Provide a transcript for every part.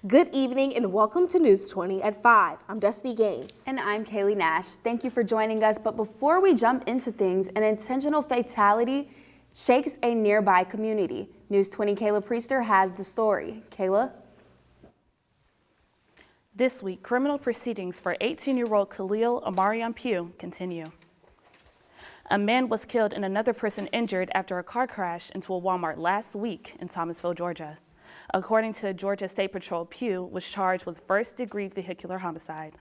Good evening and welcome to News 20 at 5. I'm Destiny Gaines. And I'm Kaylee Nash. Thank you for joining us. But before we jump into things, an intentional fatality shakes a nearby community. News 20 Kayla Priester has the story. Kayla? This week, criminal proceedings for 18-year-old Khalil Amarian Pugh continue. A man was killed and another person injured after a car crashed into a Walmart last week in Thomasville, Georgia. According to Georgia State Patrol, Pugh was charged with first-degree vehicular homicide.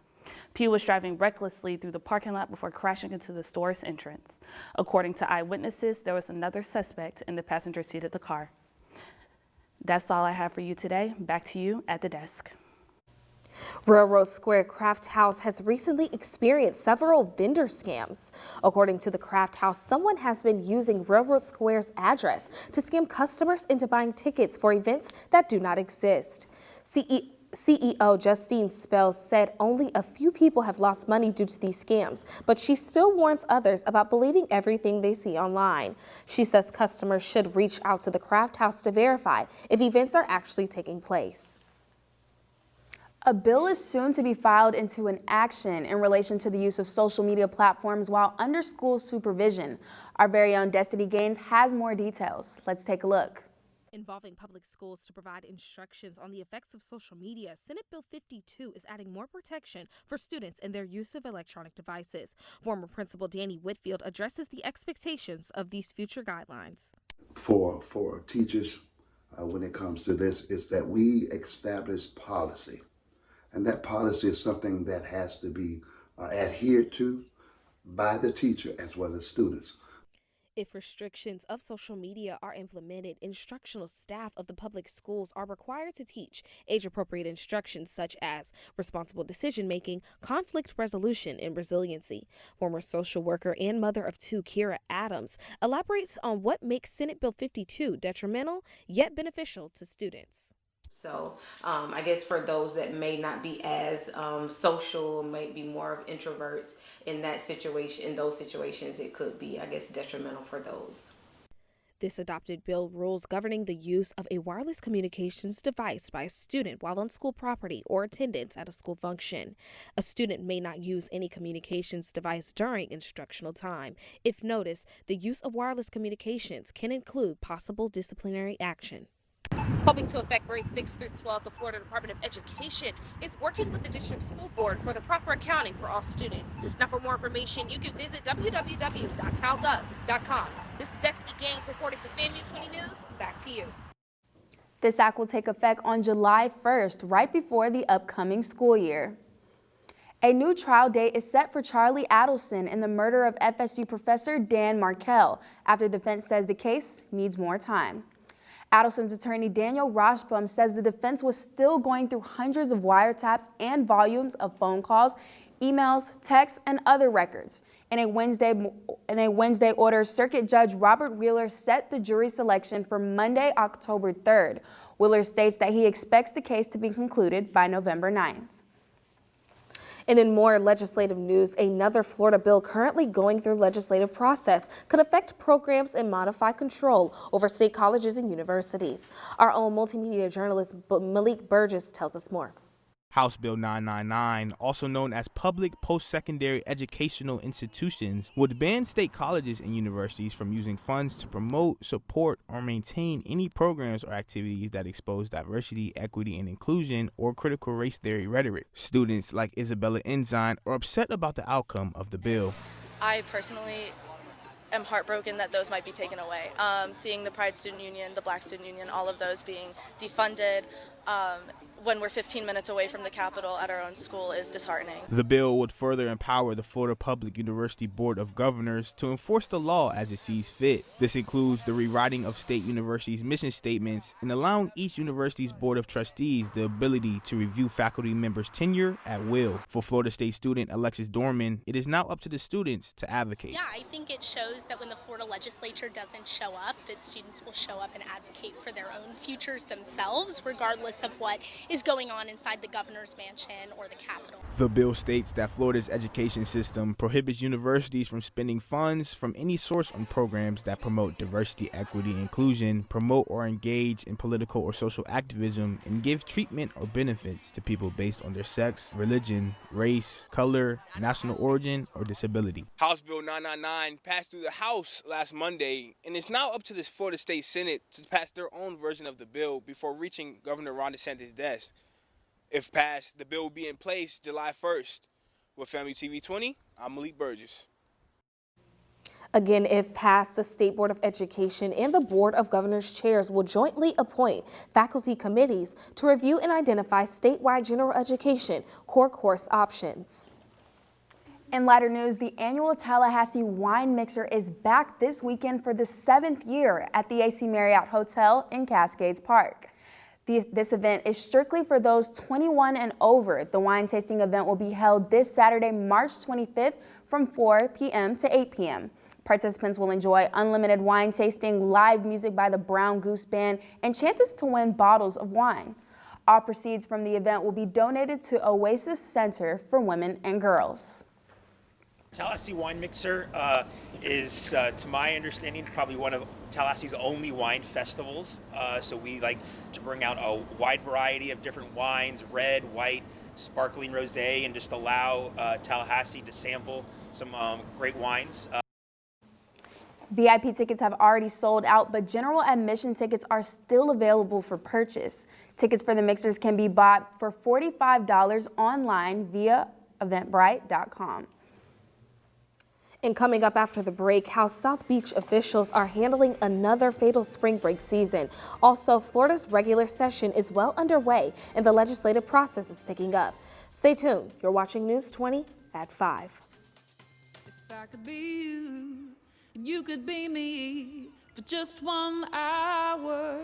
Pugh was driving recklessly through the parking lot before crashing into the store's entrance. According to eyewitnesses, there was another suspect in the passenger seat of the car. That's all I have for you today. Back to you at the desk. Railroad Square Craft House has recently experienced several vendor scams. According to the Craft House, someone has been using Railroad Square's address to scam customers into buying tickets for events that do not exist. CEO Justine Spells said only a few people have lost money due to these scams, but she still warns others about believing everything they see online. She says customers should reach out to the Craft House to verify if events are actually taking place. A bill is soon to be filed into an action in relation to the use of social media platforms while under school supervision. Our very own Destiny Gaines has more details. Let's take a look. Involving public schools to provide instructions on the effects of social media, Senate Bill 52 is adding more protection for students in their use of electronic devices. Former Principal Danny Whitfield addresses the expectations of these future guidelines. For teachers, when it comes to this, is that we establish policy. And that policy is something that has to be adhered to by the teacher as well as students. If restrictions of social media are implemented, instructional staff of the public schools are required to teach age-appropriate instructions such as responsible decision-making, conflict resolution, and resiliency. Former social worker and mother of two, Kira Adams, elaborates on what makes Senate Bill 52 detrimental yet beneficial to students. So I guess for those that may not be as social, may be more of introverts in those situations, it could be, I guess, detrimental for those. This adopted bill rules governing the use of a wireless communications device by a student while on school property or attendance at a school function. A student may not use any communications device during instructional time. If noticed, the use of wireless communications can include possible disciplinary action. Hoping to affect grades 6 through 12, the Florida Department of Education is working with the district school board for the proper accounting for all students. Now, for more information, you can visit www.talgov.com. This is Destiny Gaines reporting for FAMU 20 News. Back to you. This act will take effect on July 1st, right before the upcoming school year. A new trial date is set for Charlie Adelson in the murder of FSU professor Dan Markell, after the defense says the case needs more time. Adelson's attorney Daniel Roshbaum says the defense was still going through hundreds of wiretaps and volumes of phone calls, emails, texts, and other records. In a Wednesday order, Circuit Judge Robert Wheeler set the jury selection for Monday, October 3rd. Wheeler states that he expects the case to be concluded by November 9th. And in more legislative news, another Florida bill currently going through legislative process could affect programs and modify control over state colleges and universities. Our own multimedia journalist Malik Burgess tells us more. House Bill 999, also known as Public Post-Secondary Educational Institutions, would ban state colleges and universities from using funds to promote, support, or maintain any programs or activities that expose diversity, equity, and inclusion, or critical race theory rhetoric. Students like Isabella Ensign are upset about the outcome of the bill. I personally am heartbroken that those might be taken away. Seeing the Pride Student Union, the Black Student Union, all of those being defunded, when we're 15 minutes away from the Capitol at our own school is disheartening. The bill would further empower the Florida Public University Board of Governors to enforce the law as it sees fit. This includes the rewriting of state universities' mission statements and allowing each university's Board of Trustees the ability to review faculty members' tenure at will. For Florida State student Alexis Dorman, it is now up to the students to advocate. Yeah, I think it shows that when the Florida legislature doesn't show up, that students will show up and advocate for their own futures themselves, regardless of what is is going on inside the governor's mansion or the Capitol. The bill states that Florida's education system prohibits universities from spending funds from any source on programs that promote diversity, equity, inclusion, promote or engage in political or social activism, and give treatment or benefits to people based on their sex, religion, race, color, national origin, or disability. House Bill 999 passed through the House last Monday, and it's now up to the Florida State Senate to pass their own version of the bill before reaching Governor Ron DeSantis' desk. If passed, the bill will be in place July 1st. With FAMU TV 20, I'm Malik Burgess. Again, if passed, the State Board of Education and the Board of Governors chairs will jointly appoint faculty committees to review and identify statewide general education core course options. In lighter news, the annual Tallahassee Wine Mixer is back this weekend for the 7th year at the AC Marriott Hotel in Cascades Park. This event is strictly for those 21 and over. The wine tasting event will be held this Saturday, March 25th from 4 p.m. to 8 p.m. Participants will enjoy unlimited wine tasting, live music by the Brown Goose Band, and chances to win bottles of wine. All proceeds from the event will be donated to Oasis Center for Women and Girls. Tallahassee Wine Mixer is, to my understanding, probably one of Tallahassee's only wine festivals. So we like to bring out a wide variety of different wines, red, white, sparkling rosé, and just allow Tallahassee to sample some great wines. VIP tickets have already sold out, but general admission tickets are still available for purchase. Tickets for the mixers can be bought for $45 online via eventbrite.com. And coming up after the break, how South Beach officials are handling another fatal spring break season. Also, Florida's regular session is well underway and the legislative process is picking up. Stay tuned. You're watching News 20 at 5. If I could be you, and you could be me for just 1 hour.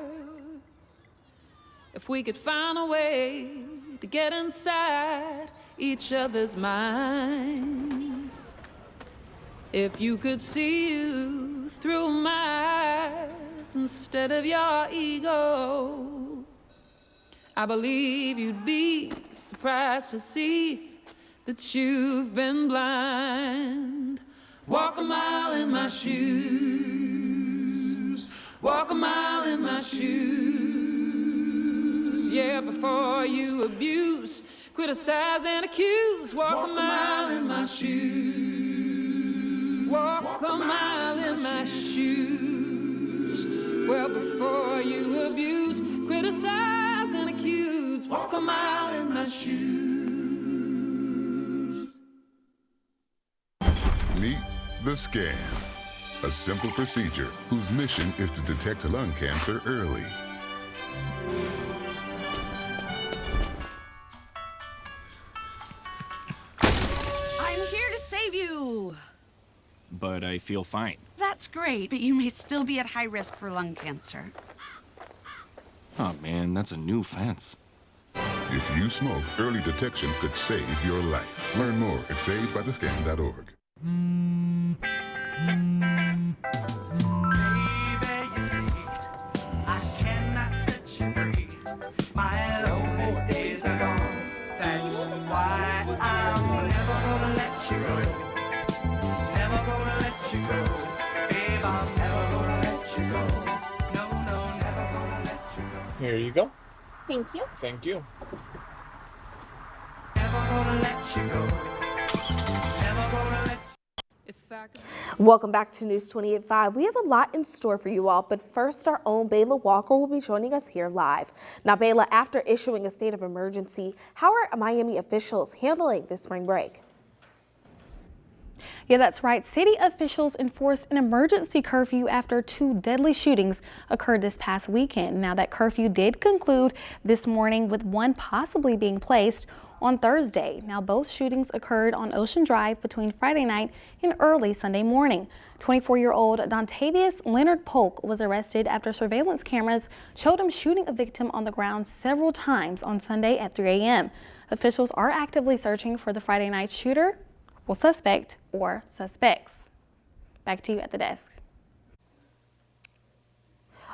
If we could find a way to get inside each other's minds. If you could see you through my eyes instead of your ego, I believe you'd be surprised to see that you've been blind. Walk a mile in my shoes, walk a mile in my shoes. Yeah, before you abuse, criticize and accuse. Walk a mile in my shoes. Walk a mile in my shoes. Well, before you abuse, criticize and accuse. Walk a mile in my shoes. Meet the scan, a simple procedure whose mission is to detect lung cancer early. I'm here to save you. But I feel fine. That's great, but you may still be at high risk for lung cancer. Oh man, that's a new fence. If you smoke, early detection could save your life. Learn more at savedbythescan.org. Here you go. Thank you. Thank you. Welcome back to News 20 at 5. We have a lot in store for you all, but first our own Bayla Walker will be joining us here live. Now, Bayla, after issuing a state of emergency, how are Miami officials handling this spring break? Yeah, that's right. City officials enforced an emergency curfew after 2 deadly shootings occurred this past weekend. Now, that curfew did conclude this morning with one possibly being placed on Thursday. Now, both shootings occurred on Ocean Drive between Friday night and early Sunday morning. 24-year-old Dontavius Leonard Polk was arrested after surveillance cameras showed him shooting a victim on the ground several times on Sunday at 3 a.m. Officials are actively searching for the Friday night shooter, suspect or suspects. Back to you at the desk.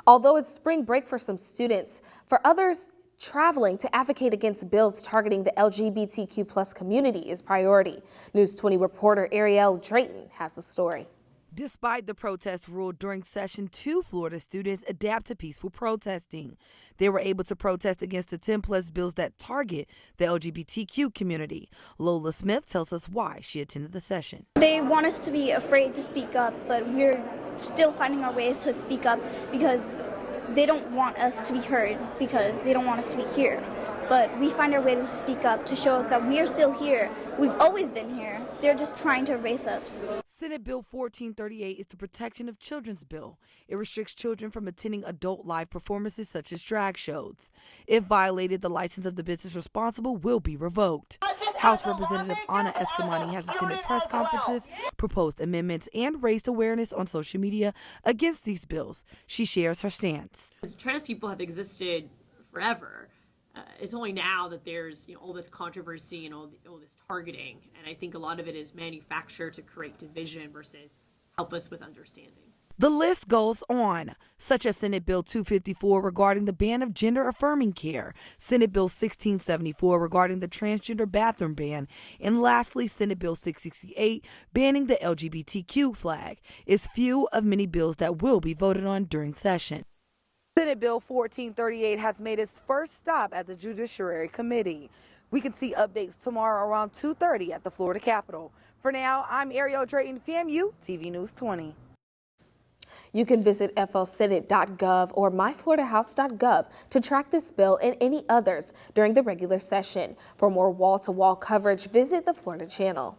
Although it's spring break for some students, for others, Traveling to advocate against bills targeting the LGBTQ+ community is priority. News 20 reporter Ariel Drayton has the story. Despite the protest rule during session 2, Florida students adapt to peaceful protesting. They were able to protest against the 10+ bills that target the LGBTQ community. Lola Smith tells us why she attended the session. They want us to be afraid to speak up, but we're still finding our ways to speak up because they don't want us to be heard, because they don't want us to be here. But we find our way to speak up to show us that we are still here. We've always been here. They're just trying to erase us. Senate Bill 1438 is the Protection of Children's Bill. It restricts children from attending adult live performances such as drag shows. If violated, the license of the business responsible will be revoked. House Representative Anna Eskamani has attended press conferences, proposed amendments, and raised awareness on social media against these bills. She shares her stance. Trans people have existed forever. It's only now that there's all this controversy and all this targeting, and I think a lot of it is manufactured to create division versus help us with understanding. The list goes on, such as Senate Bill 254 regarding the ban of gender-affirming care, Senate Bill 1674 regarding the transgender bathroom ban, and lastly, Senate Bill 668 banning the LGBTQ flag. It's few of many bills that will be voted on during session. Senate Bill 1438 has made its first stop at the Judiciary Committee. We can see updates tomorrow around 2:30 at the Florida Capitol. For now, I'm Ariel Drayton, FAMU TV News 20. You can visit flsenate.gov or myfloridahouse.gov to track this bill and any others during the regular session. For more wall-to-wall coverage, visit the Florida Channel.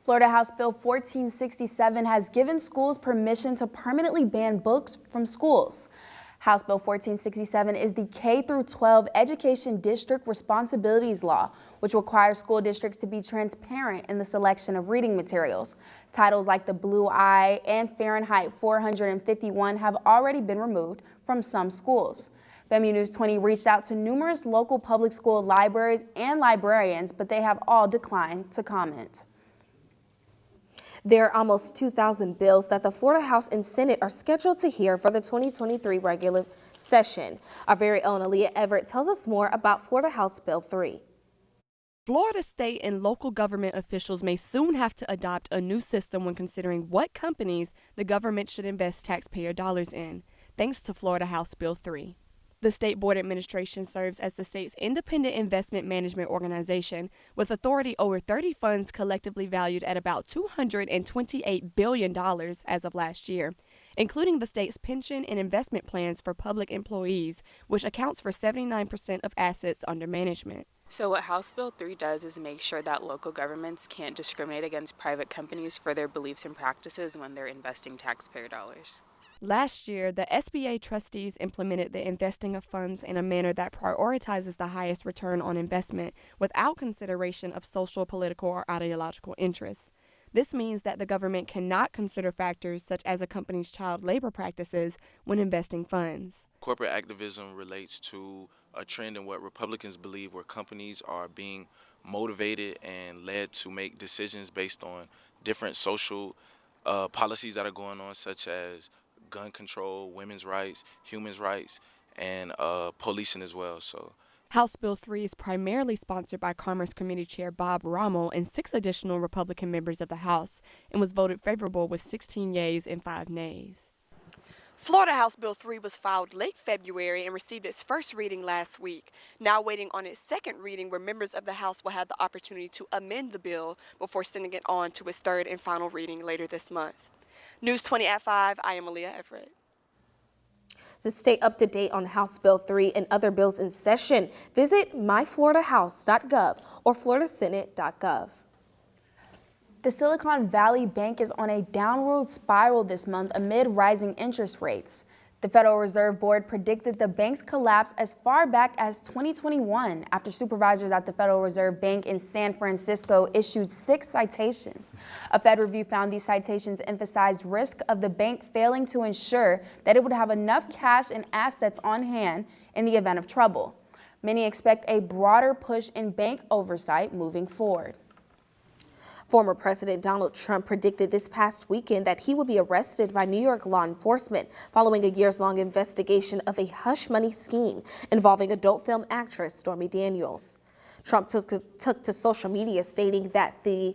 Florida House Bill 1467 has given schools permission to permanently ban books from schools. House Bill 1467 is the K-12 Education District Responsibilities Law, which requires school districts to be transparent in the selection of reading materials. Titles like The Blue Eye and Fahrenheit 451 have already been removed from some schools. FAMU News 20 reached out to numerous local public school libraries and librarians, but they have all declined to comment. There are almost 2,000 bills that the Florida House and Senate are scheduled to hear for the 2023 regular session. Our very own Aaliyah Everett tells us more about Florida House Bill 3. Florida state and local government officials may soon have to adopt a new system when considering what companies the government should invest taxpayer dollars in, thanks to Florida House Bill 3. The State Board Administration serves as the state's independent investment management organization, with authority over 30 funds collectively valued at about $228 billion as of last year, including the state's pension and investment plans for public employees, which accounts for 79% of assets under management. So what House Bill 3 does is make sure that local governments can't discriminate against private companies for their beliefs and practices when they're investing taxpayer dollars. Last year, the SBA trustees implemented the investing of funds in a manner that prioritizes the highest return on investment without consideration of social, political, or ideological interests. This means that the government cannot consider factors such as a company's child labor practices when investing funds. Corporate activism relates to a trend in what Republicans believe where companies are being motivated and led to make decisions based on different social policies that are going on, such as gun control, women's rights, human rights, and policing as well. So, House Bill 3 is primarily sponsored by Commerce Committee Chair Bob Rommel and 6 additional Republican members of the House, and was voted favorable with 16 yeas and 5 nays. Florida House Bill 3 was filed late February and received its first reading last week, now waiting on its second reading where members of the House will have the opportunity to amend the bill before sending it on to its third and final reading later this month. News 20 at 5, I am Aaliyah Everett. To stay up to date on House Bill 3 and other bills in session, visit myfloridahouse.gov or floridasenate.gov. The Silicon Valley Bank is on a downward spiral this month amid rising interest rates. The Federal Reserve Board predicted the bank's collapse as far back as 2021 after supervisors at the Federal Reserve Bank in San Francisco issued 6 citations. A Fed review found these citations emphasized risk of the bank failing to ensure that it would have enough cash and assets on hand in the event of trouble. Many expect a broader push in bank oversight moving forward. Former President Donald Trump predicted this past weekend that he would be arrested by New York law enforcement following a years-long investigation of a hush money scheme involving adult film actress Stormy Daniels. Trump took to social media stating that the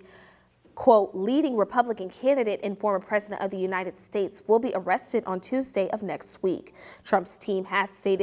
quote, leading Republican candidate and former president of the United States will be arrested on Tuesday of next week. Trump's team has stated